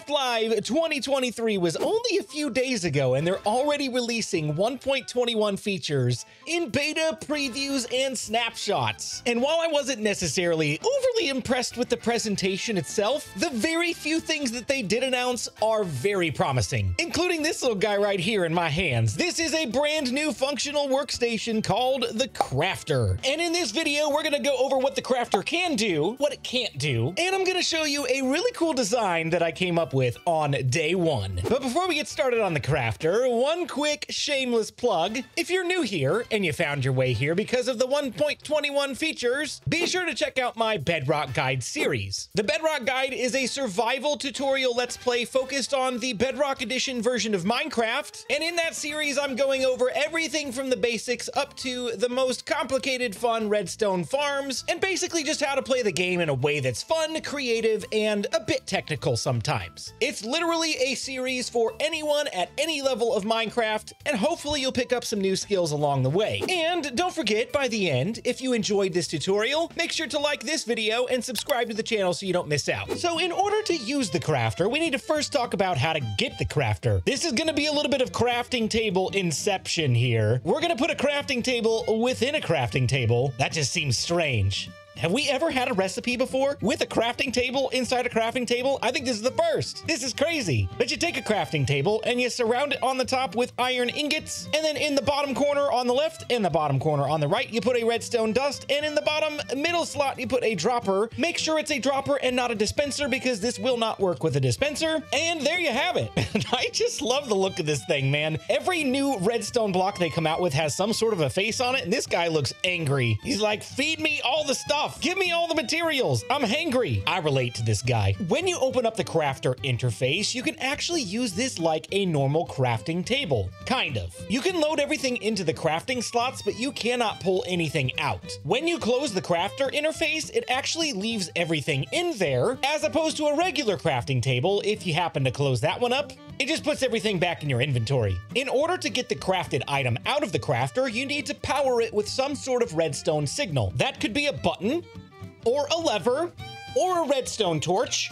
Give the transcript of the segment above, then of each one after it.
Minecraft Live 2023 was only a few days ago, and they're already releasing 1.21 features in beta, previews, and snapshots. And while I wasn't necessarily overly impressed with the presentation itself, the very few things that they did announce are very promising, including this little guy right here in my hands. This is a brand new functional workstation called the Crafter. And in this video, we're gonna go over what the Crafter can do, what it can't do, and I'm gonna show you a really cool design that I came up with on day one. But before we get started on the Crafter, one quick shameless plug. If you're new here and you found your way here because of the 1.21 features, be sure to check out my Bedrock Guide series. The Bedrock Guide is a survival tutorial let's play focused on the Bedrock Edition version of Minecraft, and in that series I'm going over everything from the basics up to the most complicated fun redstone farms, and basically just how to play the game in a way that's fun, creative, and a bit technical sometimes. It's literally a series for anyone at any level of Minecraft, and hopefully you'll pick up some new skills along the way. And don't forget, by the end, if you enjoyed this tutorial, make sure to like this video and subscribe to the channel so you don't miss out. So in order to use the Crafter, we need to first talk about how to get the Crafter. This is gonna be a little bit of crafting table inception here. We're gonna put a crafting table within a crafting table. That just seems strange. Have we ever had a recipe before with a crafting table inside a crafting table? I think this is the first. This is crazy. But you take a crafting table and you surround it on the top with iron ingots, and then in the bottom corner on the left and the bottom corner on the right, you put a redstone dust, and in the bottom middle slot, you put a dropper. Make sure it's a dropper and not a dispenser because this will not work with a dispenser. And there you have it. I just love the look of this thing, man. Every new redstone block they come out with has some sort of a face on it, and this guy looks angry. He's like, feed me all the stuff. Give me all the materials. I'm hangry. I relate to this guy. When you open up the Crafter interface, you can actually use this like a normal crafting table. Kind of. You can load everything into the crafting slots, but you cannot pull anything out. When you close the Crafter interface, it actually leaves everything in there, as opposed to a regular crafting table. If you happen to close that one up, it just puts everything back in your inventory. In order to get the crafted item out of the Crafter, you need to power it with some sort of redstone signal. That could be a button, or a lever, or a redstone torch.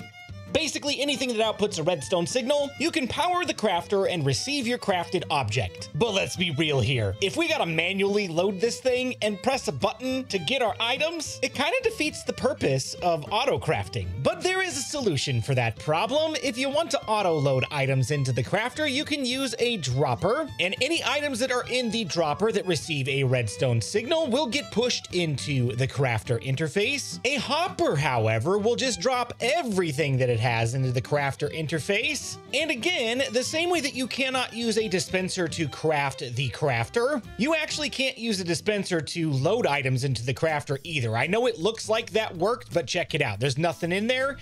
Basically anything that outputs a redstone signal. You can power the Crafter and receive your crafted object. But let's be real here. If we gotta manually load this thing and press a button to get our items, it kind of defeats the purpose of auto crafting. But there is a solution for that problem. If you want to auto load items into the Crafter, you can use a dropper, and any items that are in the dropper that receive a redstone signal will get pushed into the Crafter interface. A hopper, however, will just drop everything that it has into the Crafter interface. And again, the same way that you cannot use a dispenser to craft the Crafter, you actually can't use a dispenser to load items into the Crafter either. I know it looks like that worked, but check it out. There's nothing in there.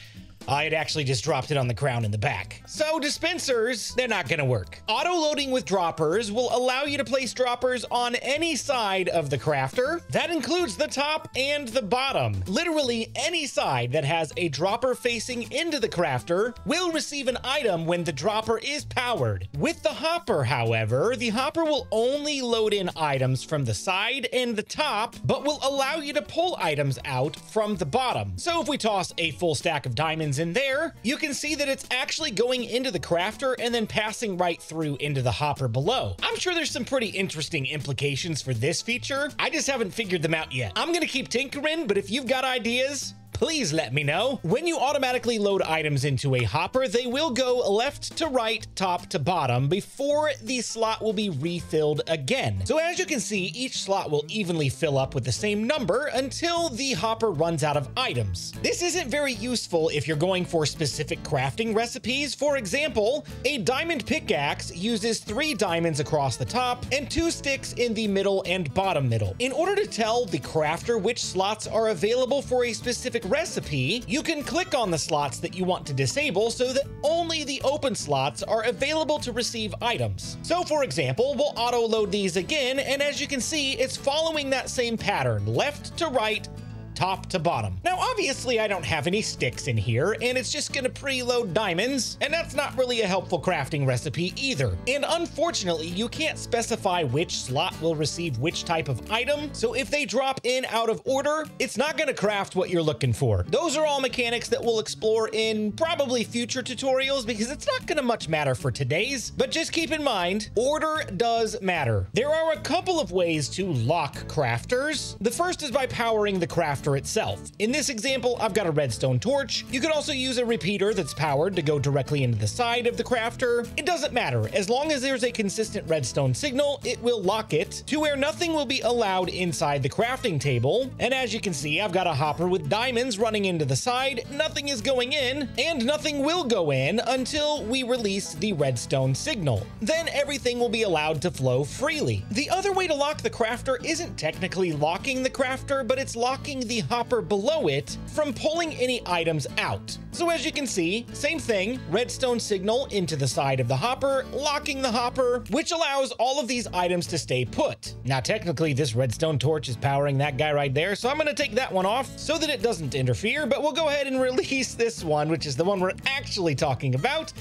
It actually just dropped it on the ground in the back. So dispensers, they're not gonna work. Auto-loading with droppers will allow you to place droppers on any side of the Crafter. That includes the top and the bottom. Literally any side that has a dropper facing into the Crafter will receive an item when the dropper is powered. With the hopper, however, the hopper will only load in items from the side and the top, but will allow you to pull items out from the bottom. So if we toss a full stack of diamonds in there, you can see that it's actually going into the Crafter and then passing right through into the hopper below. I'm sure there's some pretty interesting implications for this feature. I just haven't figured them out yet. I'm gonna keep tinkering, but if you've got ideas, please let me know. When you automatically load items into a hopper, they will go left to right, top to bottom, before the slot will be refilled again. So as you can see, each slot will evenly fill up with the same number until the hopper runs out of items. This isn't very useful if you're going for specific crafting recipes. For example, a diamond pickaxe uses 3 diamonds across the top and 2 sticks in the middle and bottom middle. In order to tell the Crafter which slots are available for a specific recipe, you can click on the slots that you want to disable so that only the open slots are available to receive items. So for example, we'll auto load these again, and as you can see, it's following that same pattern, left to right, top to bottom. Now, obviously, I don't have any sticks in here, and it's just gonna preload diamonds, and that's not really a helpful crafting recipe either. And unfortunately, you can't specify which slot will receive which type of item, so if they drop in out of order, it's not gonna craft what you're looking for. Those are all mechanics that we'll explore in probably future tutorials because it's not gonna much matter for today's, but just keep in mind, order does matter. There are a couple of ways to lock crafters. The first is by powering the crafter itself. In this example, I've got a redstone torch. You could also use a repeater that's powered to go directly into the side of the crafter. It doesn't matter. As long as there's a consistent redstone signal, it will lock it to where nothing will be allowed inside the crafting table. And as you can see, I've got a hopper with diamonds running into the side. Nothing is going in, and nothing will go in until we release the redstone signal. Then everything will be allowed to flow freely. The other way to lock the crafter isn't technically locking the crafter, but it's locking the hopper below it from pulling any items out. So as you can see, same thing, redstone signal into the side of the hopper, locking the hopper, which allows all of these items to stay put. Now, technically, this redstone torch is powering that guy right there, so I'm gonna take that one off so that it doesn't interfere, but we'll go ahead and release this one, which is the one we're actually talking about.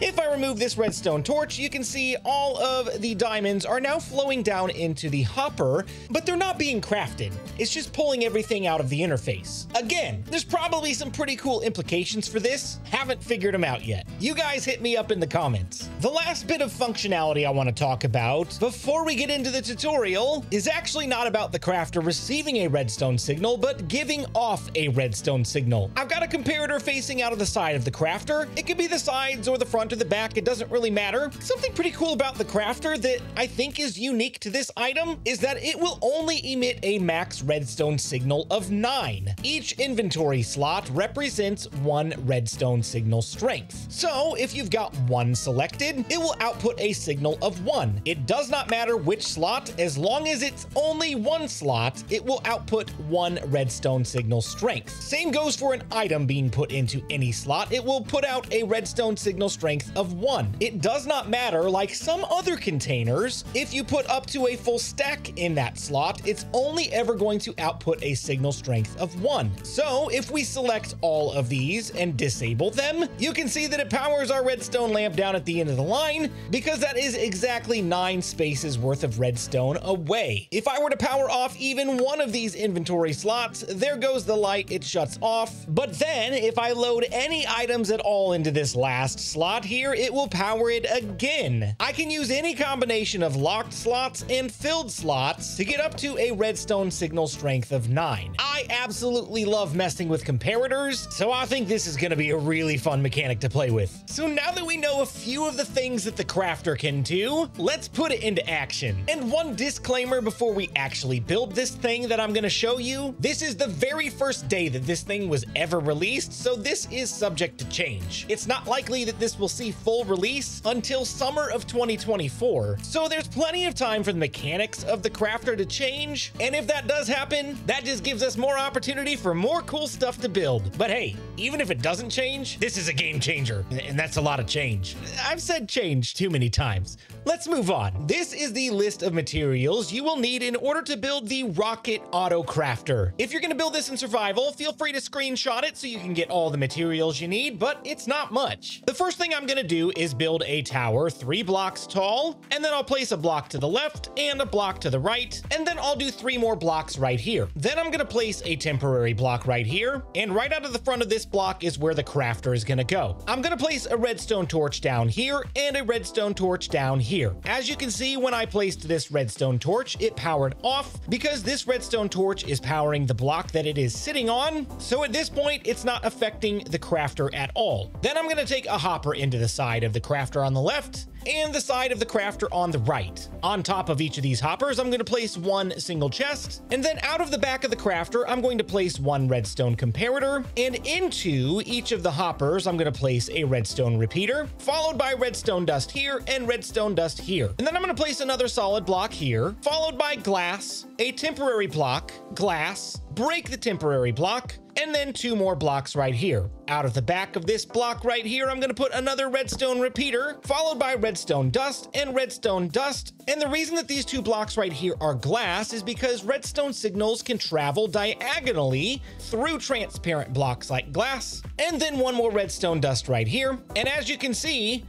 If I remove this redstone torch, you can see all of the diamonds are now flowing down into the hopper, but they're not being crafted. It's just pulling everything out of the interface. Again, there's probably some pretty cool implications for this. Haven't figured them out yet. You guys hit me up in the comments. The last bit of functionality I want to talk about before we get into the tutorial is actually not about the crafter receiving a redstone signal, but giving off a redstone signal. I've got a comparator facing out of the side of the crafter. It could be the sides or the front to the back, it doesn't really matter. Something pretty cool about the crafter that I think is unique to this item is that it will only emit a max redstone signal of 9. Each inventory slot represents 1 redstone signal strength. So if you've got 1 selected, it will output a signal of 1. It does not matter which slot, as long as it's only 1 slot, it will output 1 redstone signal strength. Same goes for an item being put into any slot. It will put out a redstone signal strength of 1. It does not matter, like some other containers, if you put up to a full stack in that slot, it's only ever going to output a signal strength of 1. So if we select all of these and disable them, you can see that it powers our redstone lamp down at the end of the line, because that is exactly 9 spaces worth of redstone away. If I were to power off even one of these inventory slots, there goes the light, it shuts off. But then if I load any items at all into this last slot here, it will power it again. I can use any combination of locked slots and filled slots to get up to a redstone signal strength of 9. I absolutely love messing with comparators, so I think this is going to be a really fun mechanic to play with. So now that we know a few of the things that the crafter can do, let's put it into action. And one disclaimer before we actually build this thing that I'm going to show you, this is the very first day that this thing was ever released, so this is subject to change. It's not likely that this will see full release until summer of 2024. So there's plenty of time for the mechanics of the crafter to change. And if that does happen, that just gives us more opportunity for more cool stuff to build. But hey, even if it doesn't change, this is a game changer. And that's a lot of change. I've said change too many times. Let's move on. This is the list of materials you will need in order to build the Rocket Auto Crafter. If you're going to build this in survival, feel free to screenshot it so you can get all the materials you need, but it's not much. The first thing I'm going to do is build a tower 3 blocks tall, and then I'll place a block to the left and a block to the right, and then I'll do 3 more blocks right here. Then I'm going to place a temporary block right here, and right out of the front of this block is where the crafter is going to go. I'm going to place a redstone torch down here and a redstone torch down here. As you can see, when I placed this redstone torch, it powered off because this redstone torch is powering the block that it is sitting on. So at this point, it's not affecting the crafter at all. Then I'm going to take a hopper into the side of the crafter on the left and the side of the crafter on the right. On top of each of these hoppers, I'm going to place 1 single chest, and then out of the back of the crafter, I'm going to place 1 redstone comparator, and into each of the hoppers, I'm going to place a redstone repeater, followed by redstone dust here and redstone dust here. And then I'm going to place another solid block here, followed by glass, a temporary block, glass, break the temporary block, and then 2 more blocks right here. Out of the back of this block right here, I'm going to put another redstone repeater, followed by redstone dust and redstone dust. And the reason that these 2 blocks right here are glass is because redstone signals can travel diagonally through transparent blocks like glass. And then 1 more redstone dust right here. And as you can see,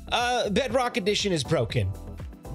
Bedrock Edition is broken.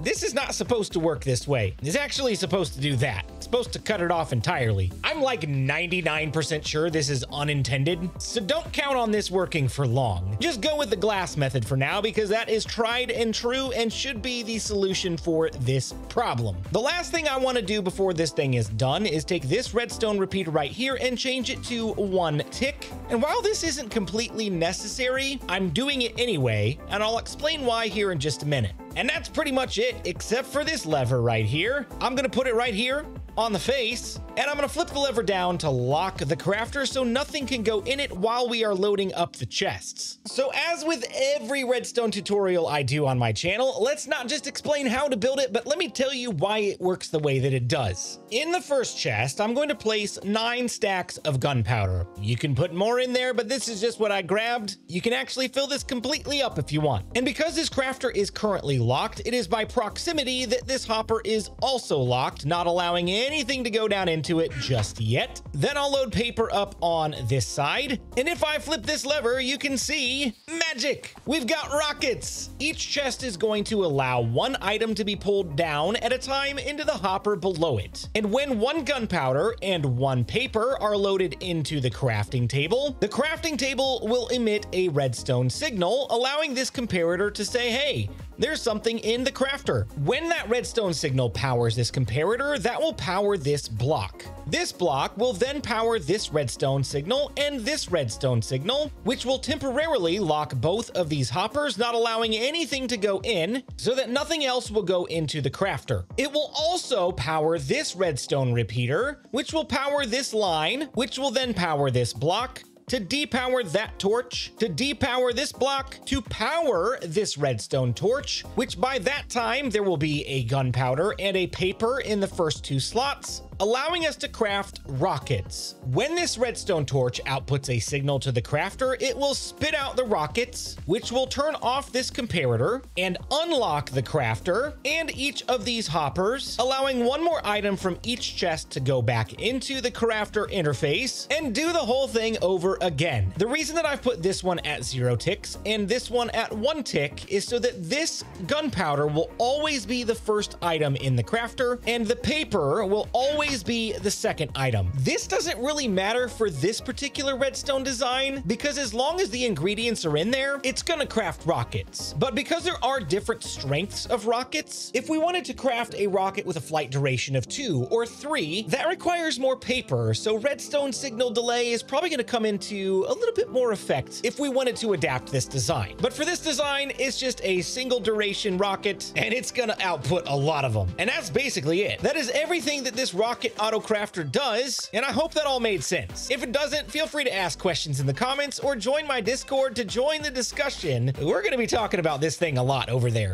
This is not supposed to work this way. It's actually supposed to do that. It's supposed to cut it off entirely. I'm like 99% sure this is unintended, so don't count on this working for long. Just go with the glass method for now because that is tried and true and should be the solution for this problem. The last thing I want to do before this thing is done is take this redstone repeater right here and change it to 1 tick. And while this isn't completely necessary, I'm doing it anyway, and I'll explain why here in just a minute. And that's pretty much it, except for this lever right here. I'm gonna put it right here on the face, and I'm gonna flip the lever down to lock the crafter so nothing can go in it while we are loading up the chests. So as with every redstone tutorial I do on my channel, let's not just explain how to build it, but let me tell you why it works the way that it does. In the first chest, I'm going to place 9 stacks of gunpowder. You can put more in there, but this is just what I grabbed. You can actually fill this completely up if you want. And because this crafter is currently locked, it is by proximity that this hopper is also locked, not allowing anything to go down into it just yet. Then I'll load paper up on this side, and if I flip this lever, you can see magic. We've got rockets. Each chest is going to allow 1 item to be pulled down at a time into the hopper below it. And when 1 gunpowder and 1 paper are loaded into the crafting table, the crafting table will emit a redstone signal, allowing this comparator to say, hey, there's something in the crafter. When that redstone signal powers this comparator, that will power this block. This block will then power this redstone signal and this redstone signal, which will temporarily lock both of these hoppers, not allowing anything to go in so that nothing else will go into the crafter. It will also power this redstone repeater, which will power this line, which will then power this block, to depower that torch, to depower this block, to power this redstone torch, which by that time there will be a gunpowder and a paper in the first 2 slots, allowing us to craft rockets. When this redstone torch outputs a signal to the crafter, it will spit out the rockets, which will turn off this comparator and unlock the crafter and each of these hoppers, allowing 1 more item from each chest to go back into the crafter interface and do the whole thing over again. The reason that I've put this one at 0 ticks and this one at 1 tick is so that this gunpowder will always be the first item in the crafter and the paper will always be the second item. This doesn't really matter for this particular redstone design because as long as the ingredients are in there, it's gonna craft rockets. But because there are different strengths of rockets, if we wanted to craft a rocket with a flight duration of 2 or 3, that requires more paper, so redstone signal delay is probably gonna come into a little bit more effect if we wanted to adapt this design. But for this design, it's just a single duration rocket and it's gonna output a lot of them. And that's basically it. That is everything that this rocket Auto Crafter does, and I hope that all made sense. If it doesn't, feel free to ask questions in the comments or join my Discord to join the discussion. We're going to be talking about this thing a lot over there.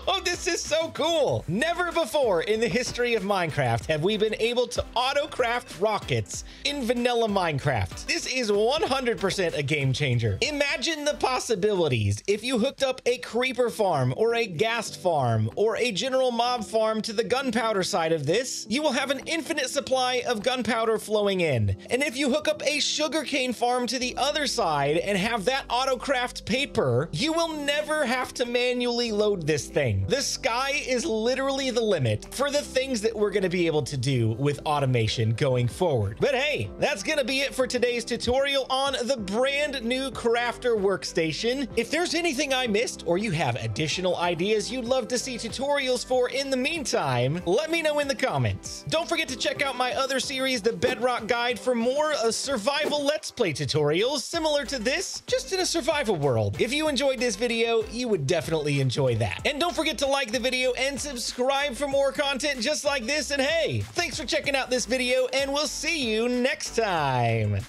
Oh, this is so cool. Never before in the history of Minecraft have we been able to auto craft rockets in vanilla Minecraft. This is 100% a game changer. Imagine the possibilities if you hooked up a creeper farm or a ghast farm or a general mob farm to the gunpowder side of this. You will have an infinite supply of gunpowder flowing in. And if you hook up a sugarcane farm to the other side and have that auto craft paper, you will never have to manually load this thing. The sky is literally the limit for the things that we're going to be able to do with automation going forward. But hey, that's going to be it for today's tutorial on the brand new crafter workstation. If there's anything I missed or you have additional ideas you'd love to see tutorials for in the meantime, let me know in the comments. Don't forget to check out my other series, the Bedrock Guide, for more survival Let's Play tutorials similar to this, just in a survival world. If you enjoyed this video, you would definitely enjoy that. And don't forget to like the video and subscribe for more content just like this. And hey, thanks for checking out this video, and we'll see you next time.